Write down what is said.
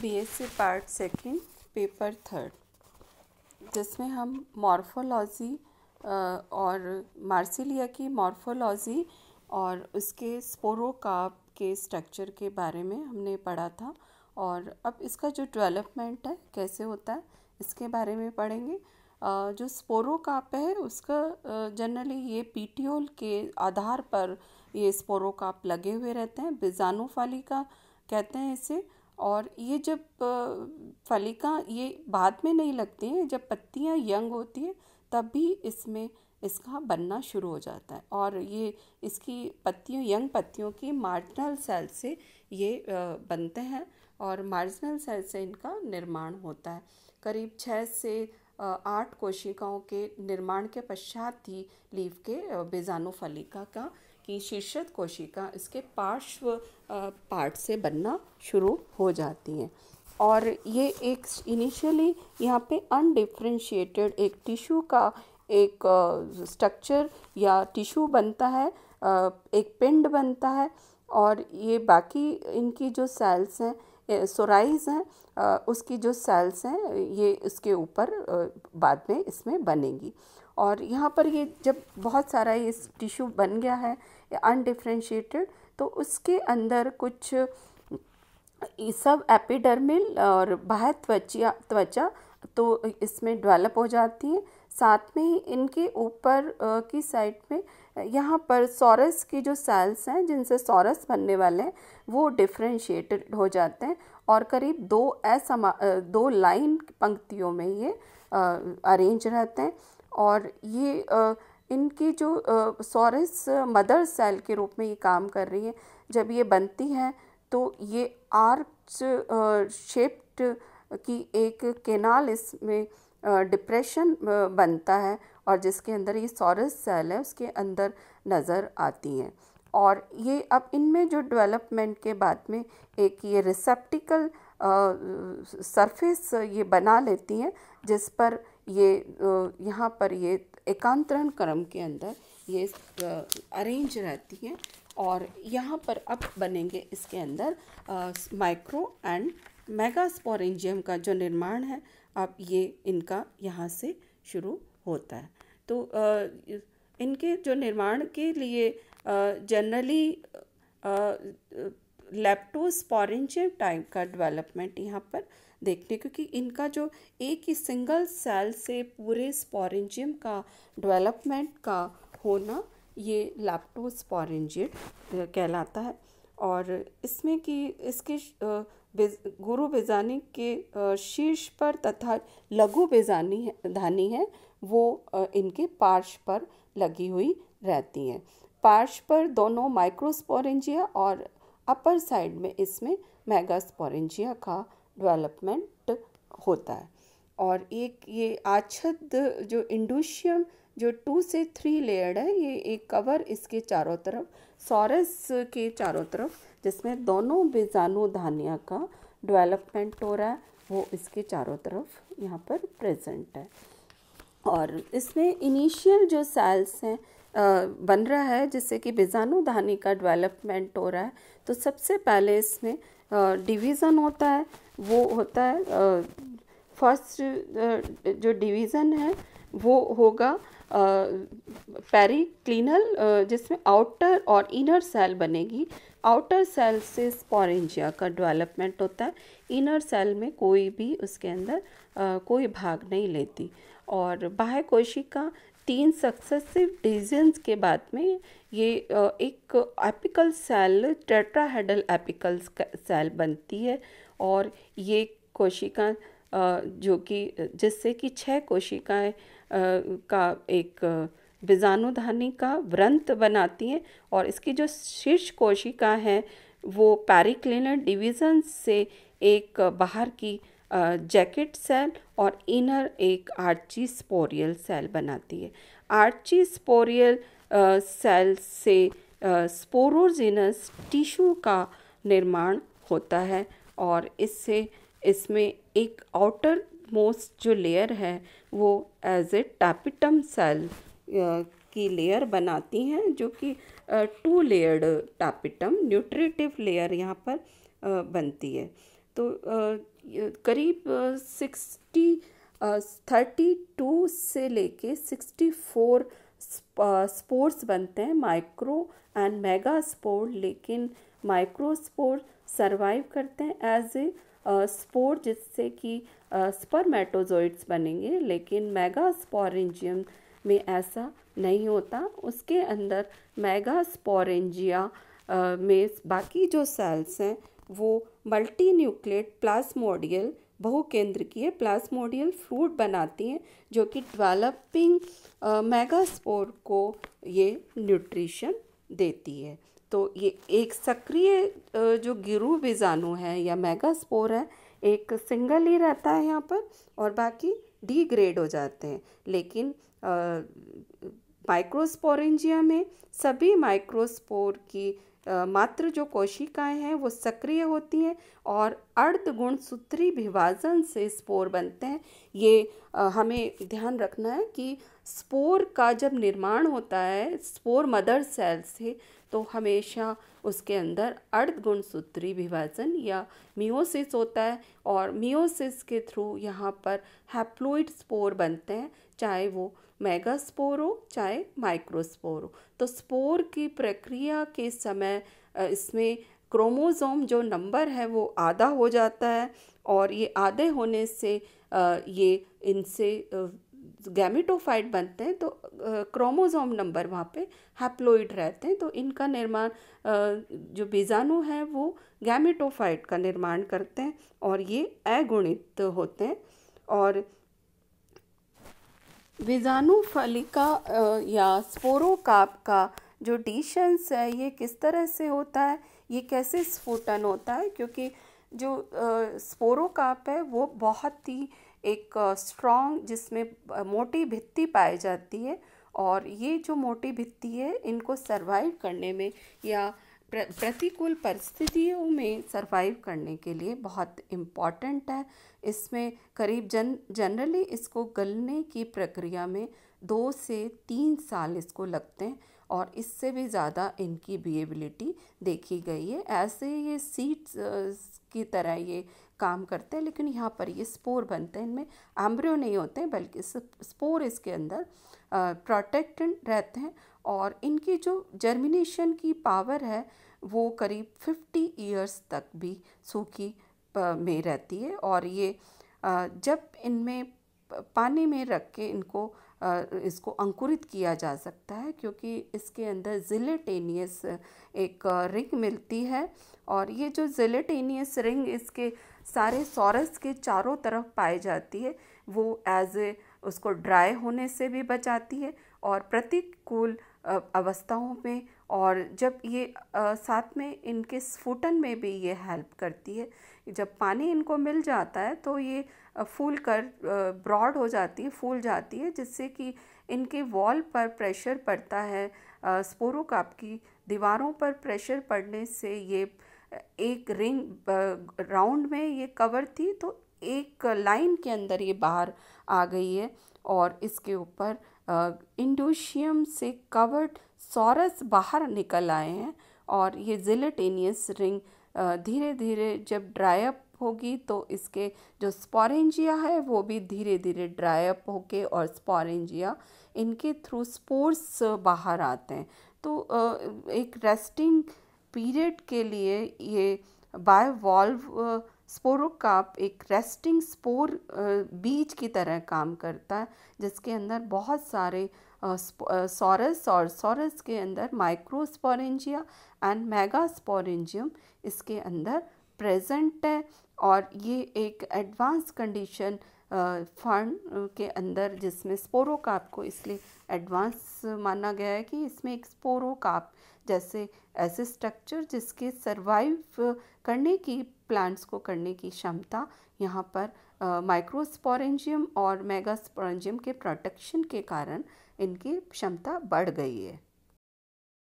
BSc part second paper third, जिसमें हम morphology और मार्सिलिया की मॉर्फोलॉजी और उसके स्पोरोकार्प के स्ट्रक्चर के बारे में हमने पढ़ा था। और अब इसका जो डेवलपमेंट है कैसे होता है इसके बारे में पढ़ेंगे। जो स्पोरोकार्प है उसका जनरली ये पीटियोल के आधार पर ये स्पोरोकार्प लगे हुए रहते हैं। बीजाणुफलिका कहते हैं इसे। और ये जब फलिका ये बाद में नहीं लगती हैं, जब पत्तियां यंग होती हैं तब भी इसमें इसका बनना शुरू हो जाता है। और ये इसकी पत्तियों यंग पत्तियों की मार्जिनल सेल से ये बनते हैं और मार्जिनल सेल से इनका निर्माण होता है। करीब 6 से 8 कोशिकाओं के निर्माण के पश्चात ही लीफ के बीजाणुफलिका का की शीर्षक कोशिका इसके पार्श्व पार्ट से बनना शुरू हो जाती हैं। और ये एक इनिशियली यहाँ पे अनडिफ्रेंशिएटेड एक टिश्यू का एक स्ट्रक्चर या टिश्यू बनता है, एक पिंड बनता है। और ये बाकी इनकी जो सेल्स हैं सोराइज हैं, उसकी जो सेल्स हैं ये इसके ऊपर बाद में इसमें बनेंगी। और यहाँ पर ये जब बहुत सारा ये टिश्यू बन गया है अनडिफ्रेंशिएटेड, तो उसके अंदर कुछ सब एपिडर्मिल और बाह्य त्वचा तो इसमें डेवलप हो जाती हैं। साथ में ही इनके ऊपर की साइड में यहाँ पर सॉरस की जो सेल्स हैं जिनसे सॉरस बनने वाले हैं वो डिफ्रेंशिएटेड हो जाते हैं और करीब दो लाइन पंक्तियों में ये अरेंज रहते हैं। और ये इनकी जो सॉरस मदर सेल के रूप में ये काम कर रही है। जब ये बनती हैं तो ये आर्च शेप्ड की एक केनाल इसमें डिप्रेशन बनता है और जिसके अंदर ये सॉरस सेल है उसके अंदर नज़र आती हैं। और ये अब इनमें जो डेवलपमेंट के बाद में एक ये रिसेप्टिकल सरफेस ये बना लेती हैं जिस पर ये यहाँ पर ये एकांतरण क्रम के अंदर ये अरेंज रहती हैं। और यहाँ पर अब बनेंगे इसके अंदर माइक्रो एंड मेगास्पोरेंजियम का जो निर्माण है, अब ये इनका यहाँ से शुरू होता है। तो इनके जो निर्माण के लिए जनरली लेप्टोस्पोरेंजियम टाइप का डेवलपमेंट यहाँ पर देखने, क्योंकि इनका जो एक ही सिंगल सेल से पूरे स्पोरेंजियम का डेवलपमेंट का होना ये लेप्टोस्पोरेंजियम कहलाता है। और इसमें कि इसके गुरु बीजानी के शीर्ष पर तथा लघु बीजानी है वो इनके पार्श्व पर लगी हुई रहती हैं। पार्श्व पर दोनों माइक्रोस्पोरेंजिया और अपर साइड में इसमें मेगास्पोरेंजिया का डेवलपमेंट होता है। और एक ये आच्छादित जो इंडोशियम जो 2 से 3 लेयर्ड है, ये एक कवर इसके चारों तरफ सॉरस के चारों तरफ जिसमें दोनों बीजाणुधानियाँ का डेवलपमेंट हो रहा है वो इसके चारों तरफ यहाँ पर प्रेजेंट है। और इसमें इनिशियल जो सेल्स हैं बन रहा है जिससे कि बीजाणुधानी का डेवलपमेंट हो रहा है। तो सबसे पहले इसमें डिवीज़न होता है, वो होता है फर्स्ट जो डिवीज़न है वो होगा पेरिक्लिनल, जिसमें आउटर और इनर सेल बनेगी। आउटर सेल से स्पोरेंजिया का डेवलपमेंट होता है, इनर सेल में कोई भी उसके अंदर कोई भाग नहीं लेती। और बाह्य कोशिका 3 सक्सेसिव डिवीजन्स के बाद में ये एक apical cell tetrahedral apical cell बनती है। और ये कोशिका जो कि जिससे कि 6 कोशिकाएं का एक बीजाणुधानी का व्रंत बनाती हैं। और इसकी जो शीर्ष कोशिका है वो पेरिक्लिनल डिवीजन से एक बाहर की जैकेट सेल और इनर एक आर्चीस्पोरियल सेल बनाती है। आर्चीस्पोरियल सेल से स्पोरोजिनस टिश्यू का निर्माण होता है और इसमें एक आउटर मोस्ट जो लेयर है वो एज ए टैपिटम सेल की लेयर बनाती हैं, जो कि 2 लेयर्ड टैपिटम न्यूट्रिटिव लेयर यहाँ पर बनती है। तो करीब 32 से लेके 64 स्पोर्स बनते हैं, माइक्रो एंड मेगा स्पोर। लेकिन माइक्रो स्पोर सरवाइव करते हैं एज ए स्पोर, जिससे कि स्पर्मेटोजोइड्स बनेंगे। लेकिन मेगा स्पोरेंजियम में ऐसा नहीं होता, उसके अंदर मेगा स्पोरेंजिया में बाकी जो सेल्स हैं वो मल्टी न्यूक्लिएट प्लाज्मोडियल बहुकेंद्रकीय प्लाज्मोडियल फ्रूट बनाती हैं, जो कि डेवलपिंग मेगास्पोर को ये न्यूट्रिशन देती है। तो ये एक सक्रिय जो गिरु बीजाणु है या मेगास्पोर है, एक सिंगल ही रहता है यहाँ पर और बाकी डिग्रेड हो जाते हैं। लेकिन माइक्रोस्पोरेंजिया में सभी माइक्रोस्पोर की मात्र जो कोशिकाएं हैं वो सक्रिय होती हैं और अर्ध गुणसूत्री विभाजन से स्पोर बनते हैं। ये हमें ध्यान रखना है कि स्पोर का जब निर्माण होता है स्पोर मदर सेल से, तो हमेशा उसके अंदर अर्ध गुणसूत्री विभाजन या मियोसिस होता है और मियोसिस के थ्रू यहाँ पर हैप्लॉइड स्पोर बनते हैं, चाहे वो मेगास्पोर हो चाहे माइक्रोस्पोर हो। तो स्पोर की प्रक्रिया के समय इसमें क्रोमोसोम जो नंबर है वो आधा हो जाता है और ये आधे होने से ये इनसे गैमेटोफाइट बनते हैं। तो क्रोमोसोम नंबर वहाँ पे हैप्लॉइड रहते हैं, तो इनका निर्माण जो बीजाणु हैं वो गैमेटोफाइट का निर्माण करते हैं और ये अगुणित होते हैं। और बीजाणु फलिका या स्पोरोकार्प का जो डिशन्स है ये किस तरह से होता है, ये कैसे स्फुटन होता है, क्योंकि जो स्पोरोकार्प है वो बहुत ही एक स्ट्रॉन्ग, जिसमें मोटी भित्ति पाई जाती है और ये जो मोटी भित्ति है इनको सरवाइव करने में या प्रतिकूल परिस्थितियों में सरवाइव करने के लिए बहुत इम्पॉर्टेंट है। इसमें करीब जनरली इसको गलने की प्रक्रिया में 2 से 3 साल इसको लगते हैं और इससे भी ज़्यादा इनकी विएबिलिटी देखी गई है। ऐसे ये सीड्स की तरह ये काम करते हैं, लेकिन यहाँ पर ये स्पोर बनते हैं, इनमें एम्ब्रियो नहीं होते हैं बल्कि स्पोर इसके अंदर प्रोटेक्टेड रहते हैं और इनकी जो जर्मिनेशन की पावर है वो करीब 50 ईयर्स तक भी सूखी में रहती है। और ये जब इनमें पानी में रख के इसको अंकुरित किया जा सकता है, क्योंकि इसके अंदर जिलेटेनियस एक रिंग मिलती है और ये जो जिलेटेनियस रिंग इसके सारे सॉरस के चारों तरफ पाई जाती है, वो उसको ड्राई होने से भी बचाती है और प्रतिकूल अवस्थाओं में, और जब ये साथ में इनके स्फुटन में भी ये हेल्प करती है। जब पानी इनको मिल जाता है तो ये फूल कर ब्रॉड हो जाती है, फूल जाती है, जिससे कि इनके वॉल पर प्रेशर पड़ता है। स्पोरोकार्प की दीवारों पर प्रेशर पड़ने से ये एक रिंग राउंड में ये कवर थी, तो एक लाइन के अंदर ये बाहर आ गई है और इसके ऊपर इंडोशियम से कवर्ड सॉरस बाहर निकल आए हैं और ये जिलेटेनियस रिंग धीरे धीरे जब ड्राई अप होगी तो इसके जो स्पोरेंजिया है वो भी धीरे धीरे ड्राई अप होके और स्पोरेंजिया इनके थ्रू स्पोर्स बाहर आते हैं। तो एक रेस्टिंग पीरियड के लिए ये बायोवॉल्व स्पोरोकार्प एक रेस्टिंग स्पोर बीज की तरह काम करता है, जिसके अंदर बहुत सारे सॉरस और सॉरस के अंदर माइक्रोस्पोरेंजिया एंड मेगास्पोरेंजियम इसके अंदर प्रेजेंट है। और ये एक एडवांस कंडीशन फर्न के अंदर, जिसमें स्पोरोकार्प को इसलिए एडवांस माना गया है कि इसमें एक स्पोरोकार्प जैसे ऐसे स्ट्रक्चर जिसके सरवाइव करने की, प्लांट्स को करने की क्षमता यहाँ पर माइक्रोस्पोरेंजियम और मेगास्पोरेंजियम के प्रोटेक्शन के कारण इनकी क्षमता बढ़ गई है।